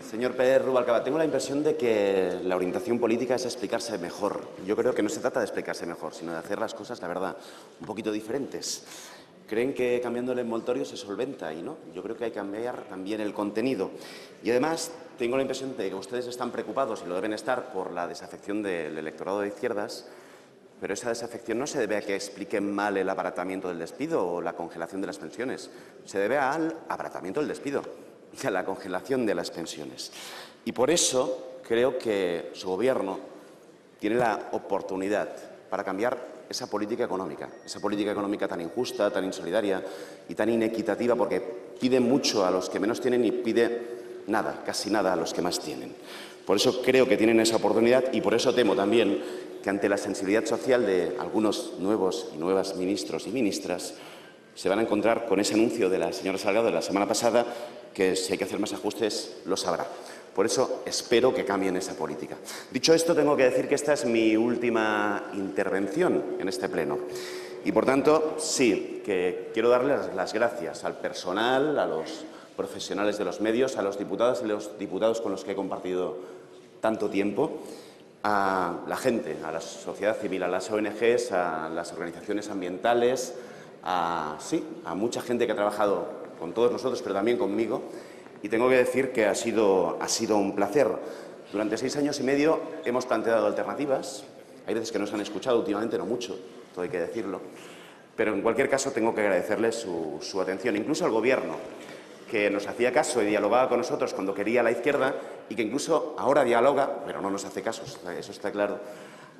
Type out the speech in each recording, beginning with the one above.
Señor Pérez Rubalcaba, tengo la impresión de que la orientación política es explicarse mejor. Yo creo que no se trata de explicarse mejor, sino de hacer las cosas, la verdad, un poquito diferentes. Creen que cambiando el envoltorio se solventa y no. Yo creo que hay que cambiar también el contenido. Y además tengo la impresión de que ustedes están preocupados, y lo deben estar, por la desafección del electorado de izquierdas, pero esa desafección no se debe a que expliquen mal el abaratamiento del despido o la congelación de las pensiones. Se debe al abaratamiento del despido y a la congelación de las pensiones. Y por eso creo que su Gobierno tiene la oportunidad para cambiar esa política económica tan injusta, tan insolidaria y tan inequitativa, porque pide mucho a los que menos tienen y pide nada, casi nada a los que más tienen. Por eso creo que tienen esa oportunidad y por eso temo también que ante la sensibilidad social de algunos nuevos y nuevas ministros y ministras se van a encontrar con ese anuncio de la señora Salgado de la semana pasada que si hay que hacer más ajustes lo sabrá. Por eso espero que cambien esa política. Dicho esto, tengo que decir que esta es mi última intervención en este pleno. Y, por tanto, sí, que quiero darles las gracias al personal, a los profesionales de los medios, a los diputados y los diputados con los que he compartido tanto tiempo, a la gente, a la sociedad civil, a las ONGs, a las organizaciones ambientales, a mucha gente que ha trabajado con todos nosotros, pero también conmigo. Y tengo que decir que ha sido un placer. Durante 6 años y medio hemos planteado alternativas. Hay veces que nos han escuchado, últimamente no mucho, todo hay que decirlo. Pero en cualquier caso tengo que agradecerles su atención, incluso al Gobierno, que nos hacía caso y dialogaba con nosotros cuando quería la izquierda y que incluso ahora dialoga, pero no nos hace caso, eso está claro,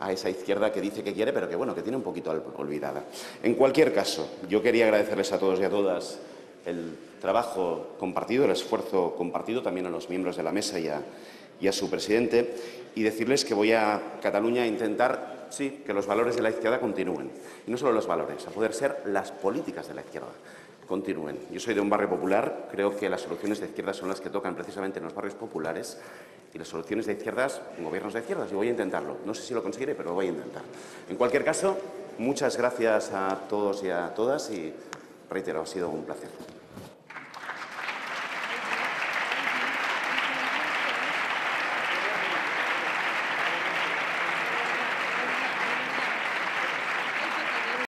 a esa izquierda que dice que quiere, pero que, bueno, que tiene un poquito olvidada. En cualquier caso, yo quería agradecerles a todos y a todas el trabajo compartido, el esfuerzo compartido, también a los miembros de la mesa y a su presidente, y decirles que voy a Cataluña a intentar, sí, que los valores de la izquierda continúen. Y no solo los valores, a poder ser las políticas de la izquierda continúen. Yo soy de un barrio popular, creo que las soluciones de izquierdas son las que tocan precisamente en los barrios populares y las soluciones de izquierdas en gobiernos de izquierdas, y voy a intentarlo. No sé si lo conseguiré, pero lo voy a intentar. En cualquier caso, muchas gracias a todos y a todas y, reitero, ha sido un placer.